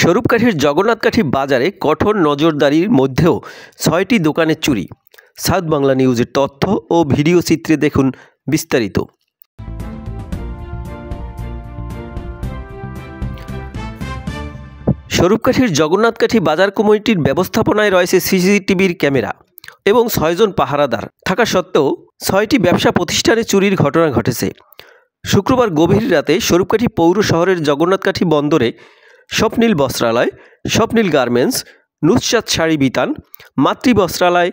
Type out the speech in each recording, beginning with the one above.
স্বরূপকাঠির জগন্নাথকাঠি বাজারে কঠোর নজরদারির মধ্যেও ৬টি দোকানে চুরি। সাউথ বাংলা নিউজের তথ্য ও ভিডিও চিত্রে দেখুন বিস্তারিত। স্বরূপকাঠির জগন্নাথকাঠি বাজার কমিটির ব্যবস্থাপনায় রয়েছে সিসিটিভির ক্যামেরা এবং ৬ জন পাহারাদার থাকা সত্ত্বেও ৬টি ব্যবসা প্রতিষ্ঠানে চুরির ঘটনা ঘটেছে। শুক্রবার গভীর রাতে স্বরূপকাঠি পৌর শহরের জগন্নাথকাঠি বন্দরে স্বপ্নীল বস্ত্রালয়, স্বপ্নীল গার্মেন্টস, নুসরাত শাড়ি বিতান, মাতৃ বস্ত্রালয়,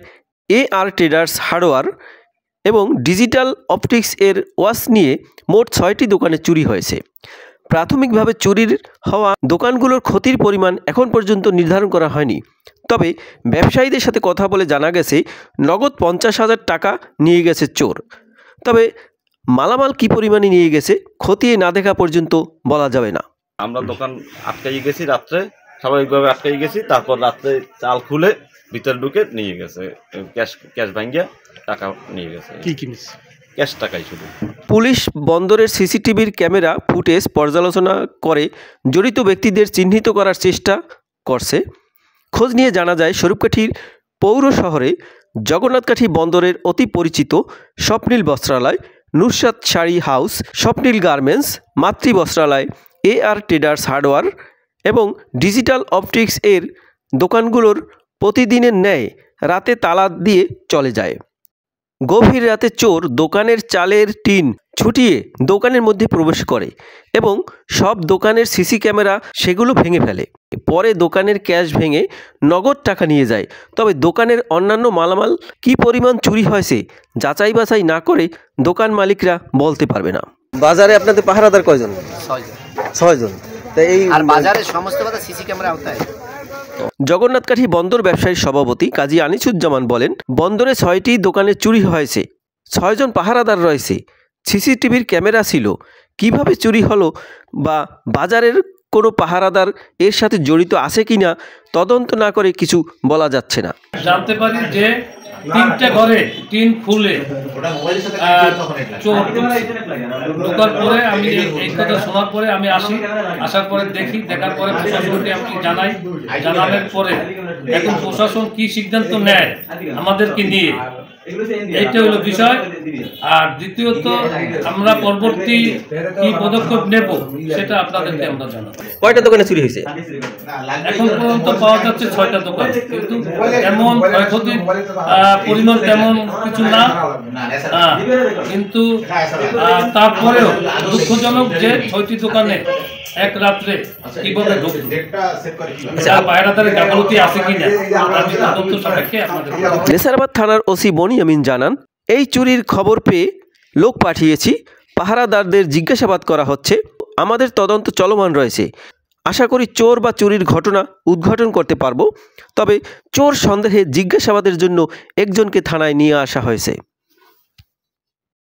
AR ট্রেডার্স হার্ডওয়্যার এবং ডিজিটাল অপটিক্স এর ওয়াচ নিয়ে মোট ৬টি দোকানে চুরি হয়েছে। প্রাথমিকভাবে চুরির হওয়া দোকানগুলোর ক্ষতির পরিমাণ এখন পর্যন্ত নির্ধারণ করা হয়নি। তবে ব্যবসায়ীদের সাথে কথা বলে জানা গেছে নগদ ৫০,০০০ টাকা নিয়ে গেছে চোর। তবে মালামাল কী পরিমাণে নিয়ে গেছে খতিয়ে না দেখা পর্যন্ত বলা যাবে না। আমরা দোকান আটকাই গেছি, রাত্রে স্বাভাবিকভাবে আটকাই গেছি, তারপর রাত্রে চাল খুলে ভিতরে ঢুকে নিয়ে গেছে, ক্যাশ ভাঙ্গিয়া টাকা নিয়ে গেছে। কি কিনেছে? ক্যাশ টাকাই শুধু। পুলিশ বন্দরের সিসিটিভির ক্যামেরা ফুটেজ পর্যালোচনা করে জড়িত ব্যক্তিদের চিহ্নিত করার চেষ্টা করছে। খোঁজ নিয়ে জানা যায় স্বরূপকাঠির পৌর শহরে জগন্নাথকাঠি বন্দরের অতি পরিচিত স্বপ্নীল বস্ত্রালয়, নুসরাত শাড়ি হাউস, স্বপ্নীল গার্মেন্টস, মাতৃ বস্ত্রালয়, AR ট্রেডার্স হার্ডওয়্যার এবং ডিজিটাল অপটিক্স এর দোকানগুলোর প্রতিদিনের ন্যায় রাতে তালা দিয়ে চলে যায়। গভীর রাতে চোর দোকানের চালের টিন ছুটিয়ে দোকানের মধ্যে প্রবেশ করে এবং সব দোকানের সিসি ক্যামেরা সেগুলো ভেঙে ফেলে। পরে দোকানের ক্যাশ ভেঙে নগদ টাকা নিয়ে যায়। তবে দোকানের অন্যান্য মালামাল কী পরিমাণ চুরি হয়েছে যাচাই বাছাই না করে দোকান মালিকরা বলতে পারবে না। বাজারে আপনাদের পাহারাদার কয়জন? ৬ জন। এই বাজারের সমস্ত কথা সিসি ক্যামেরা আওতায়। জগন্নাথকাঠি বন্দর ব্যবসায়ী সভাপতি কাজী আনিসুজ্জামান বলেন, বন্দরে ৬টি দোকানে চুরি হয়েছে, ৬ জন পাহারাদার রয়েছে, সিসিটিভির ক্যামেরা ছিল। কিভাবে চুরি হলো বা বাজারের কোনো পাহারাদার এর সাথে জড়িত আছে কিনা তদন্ত না করে কিছু বলা যাচ্ছে না। জানতে পারি যে 3টে ঘরে টিন খুলে চোর ঢোকার পরে আমি এই কথা শোনার পরে আমি আসার পরে দেখার পরে প্রশাসনকে আমি জানানোর পরে এখন প্রশাসন কি সিদ্ধান্ত নেয় আমাদেরকে নিয়ে, এইটা হলো বিষয়। আর দ্বিতীয়ত আমরা পরবর্তী কি পদক্ষেপ নেব সেটা আপনাদেরকে আমরা জানাবো। কয়টা দোকানে চুরি হয়েছে? এখন পর্যন্ত পাওয়া যাচ্ছে 6টা দোকান, কিন্তু তেমন ক্ষয়ক্ষতির পরিমাণ তেমন কিছু না, কিন্তু তারপরেও দুঃখজনক যে 6টি দোকানে এক রাত্রে কিভাবে পায়রাদারের গাফলতি আছে কিনা তদন্ত সাপেক্ষে আপনাদের। নেসারাবাদ থানার ওসি বনি আমিন জানান, এই চুরির খবর পেয়ে লোক পাঠিয়েছি, পাহারাদারদের জিজ্ঞাসাবাদ করা হচ্ছে, আমাদের তদন্ত চলমান রয়েছে। আশা করি চোর বা চুরির ঘটনা উদ্ঘাটন করতে পারব। তবে চোর সন্দেহে জিজ্ঞাসাবাদের জন্য একজনকে থানায় নিয়ে আসা হয়েছে।